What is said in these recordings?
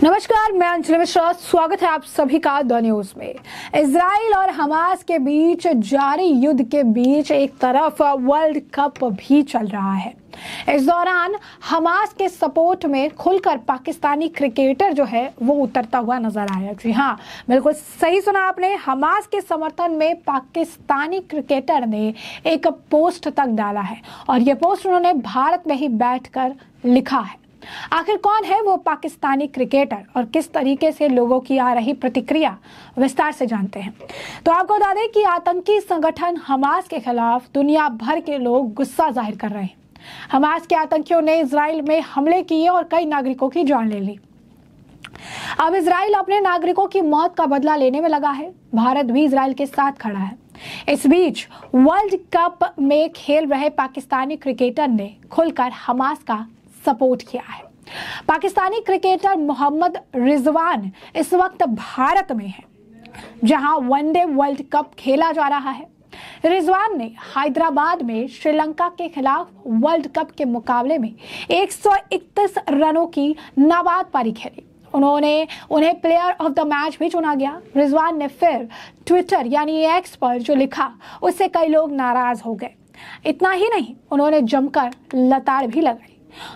नमस्कार, मैं अंजलि मिश्रा। स्वागत है आप सभी का द न्यूज में। इजराइल और हमास के बीच जारी युद्ध के बीच एक तरफ वर्ल्ड कप भी चल रहा है। इस दौरान हमास के सपोर्ट में खुलकर पाकिस्तानी क्रिकेटर जो है वो उतरता हुआ नजर आया। जी हाँ, बिल्कुल सही सुना आपने। हमास के समर्थन में पाकिस्तानी क्रिकेटर ने एक पोस्ट तक डाला है और ये पोस्ट उन्होंने भारत में ही बैठकर लिखा है। आखिर कौन है वो पाकिस्तानी क्रिकेटर और किस तरीके से लोगों की आ रही प्रतिक्रिया, विस्तार से जानते हैं। तो आपको बता दें कि आतंकी संगठन हमास के खिलाफ दुनिया भर के लोग गुस्सा जाहिर कर रहे हैं। हमास के आतंकियों ने इजराइल में हमले किए और कई नागरिकों की जान ले ली। अब इजराइल अपने नागरिकों की मौत का बदला लेने में लगा है। भारत भी इजराइल के साथ खड़ा है। इस बीच वर्ल्ड कप में खेल रहे पाकिस्तानी क्रिकेटर ने खुलकर हमास का सपोर्ट किया है। पाकिस्तानी क्रिकेटर मोहम्मद रिजवान इस वक्त भारत में है, जहां वनडे वर्ल्ड कप खेला जा रहा है। रिजवान ने हैदराबाद में श्रीलंका के खिलाफ वर्ल्ड कप के मुकाबले में 131 रनों की नाबाद पारी खेली। उन्हें प्लेयर ऑफ द मैच भी चुना गया। रिजवान ने फिर ट्विटर यानी एक्स पर जो लिखा, उससे कई लोग नाराज हो गए। इतना ही नहीं, उन्होंने जमकर लताड़ भी लगाई।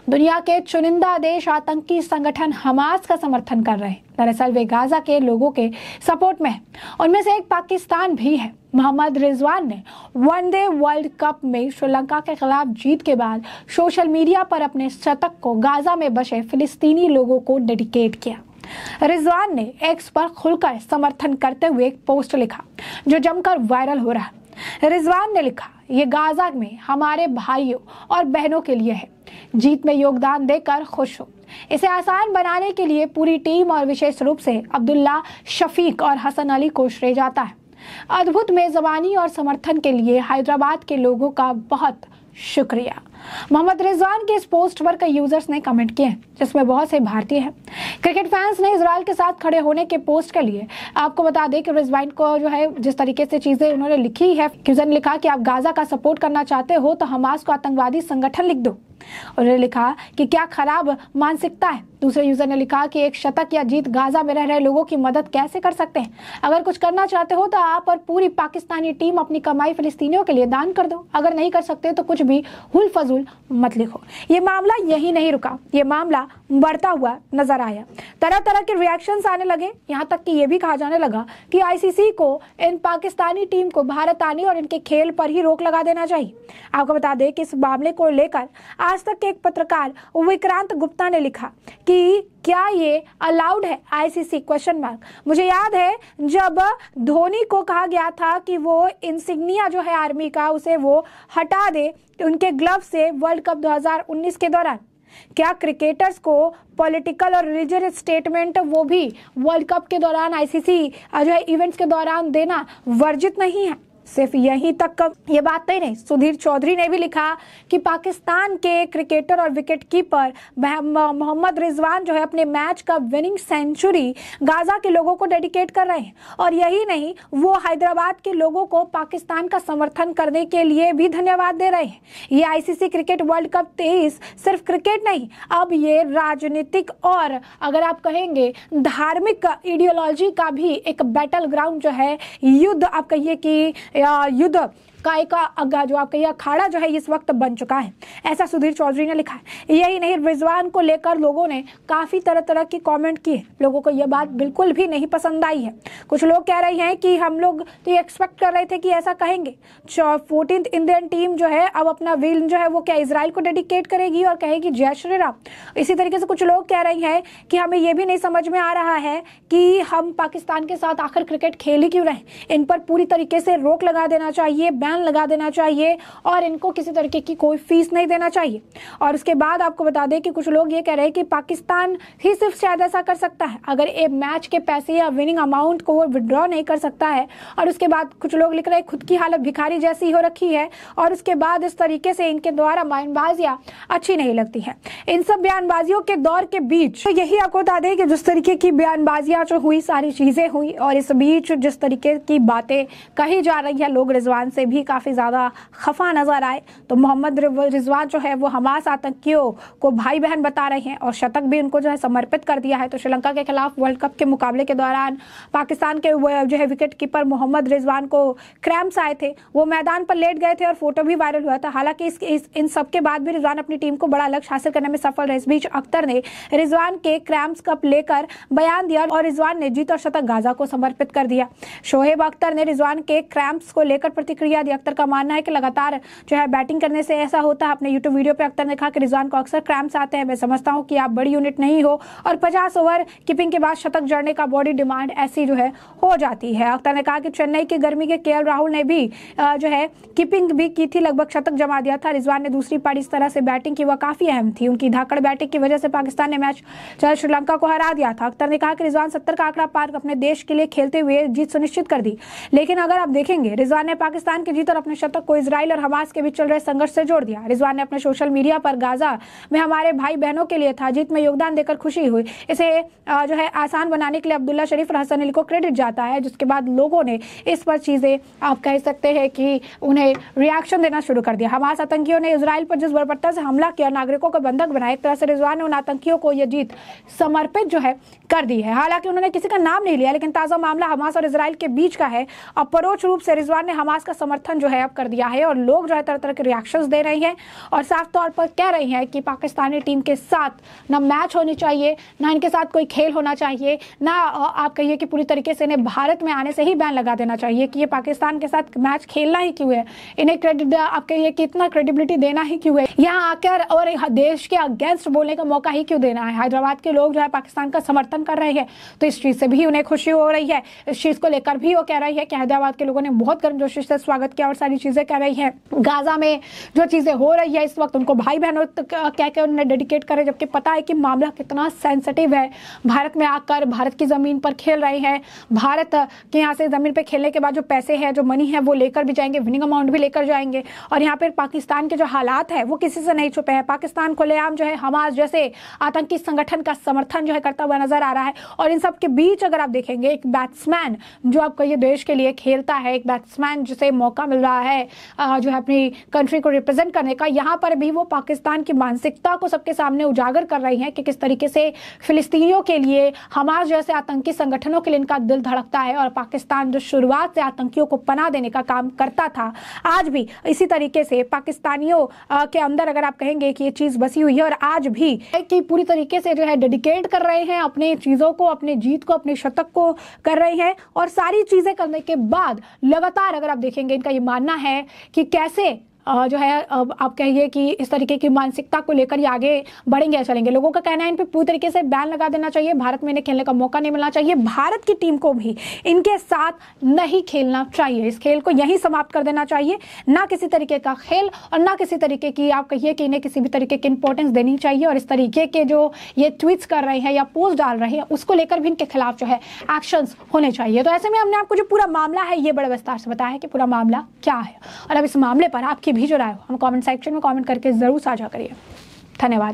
दुनिया के चुनिंदा देश आतंकी संगठन हमास का समर्थन कर रहे हैं। दरअसल वे गाजा के लोगों के सपोर्ट में है। उनमें से एक पाकिस्तान भी है। मोहम्मद रिजवान ने वनडे वर्ल्ड कप में श्रीलंका के खिलाफ जीत के बाद सोशल मीडिया पर अपने शतक को गाजा में बसे फिलिस्तीनी लोगों को डेडिकेट किया। रिजवान ने एक्स पर खुलकर समर्थन करते हुए एक पोस्ट लिखा जो जमकर वायरल हो रहा है। रिजवान ने लिखा, ये गाजा में हमारे भाइयों और बहनों के लिए है। जीत में योगदान देकर खुश हूं। इसे आसान बनाने के लिए पूरी टीम और विशेष रूप से अब्दुल्ला, शफीक और हसन अली को श्रेय जाता है। अद्भुत मेजबानी और समर्थन के लिए हैदराबाद के लोगों का बहुत शुक्रिया। मोहम्मद रिजवान के इस पोस्ट पर कई यूजर्स ने कमेंट किए हैं, जिसमें बहुत से भारतीय हैं। क्रिकेट फैंस ने इजराइल के साथ खड़े होने के पोस्ट के लिए आपको बता दें कि रिजवान को जो है जिस तरीके से चीजें उन्होंने लिखी है, यूजर ने लिखा कि आप गाजा का सपोर्ट करना चाहते हो तो हमास को आतंकवादी संगठन लिख दो। उन्होंने लिखा कि क्या खराब मानसिकता है। दूसरे यूजर ने लिखा कि एक शतक या जीत गाजा में रह रहे लोगों की मदद कैसे कर सकते हैं। अगर कुछ करना चाहते हो तो आप और पूरी पाकिस्तानी टीम अपनी कमाई फिलिस्तीनियों के लिए दान कर दो। अगर नहीं कर सकते तो कुछ भी हुल फजूल मत लिखो। ये मामला यही नहीं रुका, ये मामला बढ़ता हुआ नजर आया। तरह तरह के रिएक्शंस आने लगे। यहाँ तक कि ये भी कहा जाने लगा कि आईसीसी को इन पाकिस्तानी टीम को भारत आने और इनके खेल पर ही रोक लगा देना चाहिए। आपको बता दें कि इस मामले को लेकर आज तक के एक पत्रकार विक्रांत गुप्ता ने लिखा कि क्या ये अलाउड है आईसीसी क्वेश्चन मार्क। मुझे याद है जब धोनी को कहा गया था कि वो इंसिग्निया जो है आर्मी का उसे वो हटा दे उनके ग्लव से वर्ल्ड कप 2019 के दौरान। क्या क्रिकेटर्स को पॉलिटिकल और रिलीजियस स्टेटमेंट वो भी वर्ल्ड कप के दौरान आईसीसी जो है इवेंट्स के दौरान देना वर्जित नहीं है? सिर्फ यहीं तक ये बात नहीं, सुधीर चौधरी ने भी लिखा कि पाकिस्तान के क्रिकेटर और विकेट कीपर मोहम्मद रिजवान जो है अपने मैच का विनिंग सेंचुरी गाजा के लोगों को डेडिकेट कर रहे हैं। और यही नहीं, वो हैदराबाद के लोगों को पाकिस्तान का समर्थन करने के लिए भी धन्यवाद दे रहे हैं। ये आईसीसी क्रिकेट वर्ल्ड कप 23 सिर्फ क्रिकेट नहीं, अब ये राजनीतिक और अगर आप कहेंगे धार्मिक आइडियोलॉजी का भी एक बैटल ग्राउंड जो है, युद्ध आप कहिए कि या युद्ध का एक जो आपका यह अखाड़ा जो है इस वक्त बन चुका है, ऐसा सुधीर चौधरी ने लिखा है। यही नहीं, रिजवान को लेकर लोगों ने काफी तरह तरह की कमेंट किए। लोगों को यह बात बिल्कुल भी नहीं पसंद आई है। कुछ लोग कह रहे हैं कि हम लोग तो ये एक्सपेक्ट कर रहे थे कि ऐसा कहेंगे। 14th इंडियन टीम जो है अब अपना विन जो है वो क्या इजराइल को डेडिकेट करेगी और कहेगी जय श्री राम। इसी तरीके से कुछ लोग कह रहे हैं कि हमें यह भी नहीं समझ में आ रहा है कि हम पाकिस्तान के साथ आखिर क्रिकेट खेल ही क्यों रहे। इन पर पूरी तरीके से रोक लगा देना चाहिए, लगा देना चाहिए और इनको किसी तरीके की कोई फीस नहीं देना चाहिए। और उसके बाद आपको बता दें कि कुछ लोग ये कह रहे हैं कि पाकिस्तान ही सिर्फ शायद ऐसा कर सकता है, अगर एक मैच के पैसे या विनिंग अमाउंट को वो विड्रॉ नहीं कर सकता है। और उसके बाद कुछ लोग लिख रहे हैं खुद की हालत भिखारी जैसी हो रखी है और उसके बाद इस तरीके से इनके द्वारा बयानबाजियां अच्छी नहीं लगती हैं। इन सब बयानबाजियों के दौर के बीच तो यही आपको बता दें कि जिस तरीके की बयानबाजियां जो हुई, सारी चीजें हुई और इस बीच जिस तरीके की बातें कही जा रही है, लोग रिजवान से भी काफ़ी ज़्यादा खफा नजर आए। तो मोहम्मद रिजवान जो है वो हमास आतंकियों को भाई बहन बता रहे हैं और शतक भी उनको जो है समर्पित कर दिया है। तो श्रीलंका के खिलाफ वर्ल्ड कप के मुकाबले के दौरान पाकिस्तान के जो है विकेट कीपर मोहम्मद रिजवान को क्रैम्प्स आए थे, वो मैदान पर लेट गए थे और फोटो भी वायरल हुआ था। हालांकि इन सब के बाद भी रिजवान अपनी टीम को बड़ा लक्ष्य हासिल करने में सफल रहे। इस बीच अख्तर ने रिजवान के क्रैम्प्स कप लेकर बयान दिया और रिजवान ने जीत और शतक गाजा को समर्पित कर दिया। शोएब अख्तर ने रिजवान के क्रैम्प्स को लेकर प्रतिक्रिया दी। अख्तर का मानना है कि लगातार जो है बैटिंग करने से ऐसा होता है। अपने यूट्यूब वीडियो पे अख्तर ने कहा कि रिजवान को अक्सर क्रैम्प्स आते हैं, मैं समझता हूं कि आप बड़ी यूनिट नहीं हो और 50 ओवर कीपिंग के बाद शतक जड़ने का बॉडी डिमांड ऐसी जो है हो जाती है। अख्तर ने कहा कि चेन्नई की गर्मी के केएल राहुल ने भी जो है कीपिंग भी की थी, लगभग शतक जमा दिया था। रिजवान ने दूसरी पारी इस तरह से बैटिंग की वह काफी अहम थी। उनकी धाकड़ बैटिंग की वजह से पाकिस्तान ने मैच श्रीलंका को हरा दिया था। अख्तर ने कहा कि रिजवान 70 का आंकड़ा पार अपने देश के लिए खेलते हुए जीत सुनिश्चित कर दी। लेकिन अगर आप देखेंगे, रिजवान ने पाकिस्तान की जीत और अपने शतक को इजराइल और हमास के बीच चल रहे संघर्ष से जोड़ दिया। रिजवान ने अपने सोशल मीडिया पर गाजा में हमारे भाई बहनों के लिए था, जीत में योगदान देकर खुशी हुई, इसे जो है आसान बनाने के लिए अब्दुल्ला शरीफ और हसन अली को क्रेडिट जाता है। जिसके बाद लोगों ने इस पर चीजें आप कह सकते हैं कि उन्हें रिएक्शन देना शुरू कर दिया। हमास आतंकियों ने इजराइल पर जिस बर्बरता से हमला किया, नागरिकों को बंधक बनाया, एक तरह से रिजवान ने उन आतंकियों को यह जीत समर्पित जो है कर दी है। हालांकि उन्होंने किसी का नाम नहीं लिया, लेकिन ताजा मामला हमास और इजराइल के बीच का है। अब परोक्ष रूप से रिजवान ने हमास का समर्थन जो है अब कर दिया है और लोग जो है तरह तरह के रिएक्शंस दे रहे हैं और साफ तौर पर कह रहे हैं कि पाकिस्तानी टीम के साथ ना मैच होनी चाहिए, ना इनके साथ कोई खेल होना चाहिए, ना आप कहिए कि पूरी तरीके से इन्हें भारत में आने से ही बैन लगा देना चाहिए कि ये पाकिस्तान के साथ मैच खेलना ही क्यों है, इन्हें क्रेडिट आप कहिए कि इतना क्रेडिबिलिटी देना ही क्यों है, यहाँ आकर और देश के अगेंस्ट बोलने का मौका ही क्यों देना है। हैदराबाद के लोग जो है पाकिस्तान का समर्थन कर रहे हैं, तो इस चीज से भी उन्हें खुशी हो रही है। इस चीज को लेकर भी वो कह रही है कि हैदराबाद के लोगों ने बहुत गर्मजोशी से स्वागत किया और सारी चीजें कह रही है। गाजा में जो चीजें हो रही है इस वक्त, उनको भाई बहनों कह के उन्हें डेडिकेट करे, जबकि पता है कि मामला कितना सेंसिटिव है। भारत में आकर भारत की जमीन पर खेल रहे हैं, भारत के यहाँ से जमीन पर खेलने के बाद जो पैसे है, जो मनी है, वो लेकर भी जाएंगे, विनिंग अमाउंट भी लेकर जाएंगे। और यहाँ पर पाकिस्तान के जो हालात है वो किसी से नहीं छुपे हैं। पाकिस्तान खुलेआम जो है हमास जैसे आतंकी संगठन का समर्थन जो है करता हुआ नजर आ रहा है। और इन सब के बीच अगर आप देखेंगे, एक बैट्समैन जो आपका ये देश के लिए खेलता है, एक बैट्समैन जिसे मौका मिल रहा है जो है अपनी कंट्री को रिप्रेजेंट करने का, यहाँ पर भी वो पाकिस्तान की मानसिकता को सबके सामने उजागर कर रही है कि किस तरीके से फिलिस्तीनियों के लिए, हमास जैसे आतंकी संगठनों के लिए इनका दिल धड़कता है। और पाकिस्तान जो शुरुआत से आतंकियों को पनाह देने का काम करता था, आज भी इसी तरीके से पाकिस्तानियों के अंदर अगर आप कहेंगे कि ये चीज बसी हुई है और आज भी कि पूरी तरीके से जो है डेडिकेट कर रहे हैं अपने चीजों को, अपने जीत को, अपने शतक को कर रहे हैं। और सारी चीजें करने के बाद लगातार अगर आप देखेंगे, इनका ये मानना है कि कैसे जो है आप कहिए कि इस तरीके की मानसिकता को लेकर ये आगे बढ़ेंगे या चलेंगे। लोगों का कहना है इन पे पूरी तरीके से बैन लगा देना चाहिए, भारत में इन्हें खेलने का मौका नहीं मिलना चाहिए, भारत की टीम को भी इनके साथ नहीं खेलना चाहिए, इस खेल को यहीं समाप्त कर देना चाहिए। ना किसी तरीके का खेल और ना किसी तरीके की आप कहिए कि इन्हें किसी भी तरीके की इंपॉर्टेंस देनी चाहिए। और इस तरीके के जो ये ट्वीट्स कर रहे हैं या पोस्ट डाल रहे हैं, उसको लेकर भी इनके खिलाफ जो है एक्शंस होने चाहिए। तो ऐसे में हमने आपको जो पूरा मामला है ये बड़े विस्तार से बताया है कि पूरा मामला क्या है। और अब इस मामले पर आपकी भी जो राय हो हम कमेंट सेक्शन में कमेंट करके जरूर साझा करिए। धन्यवाद।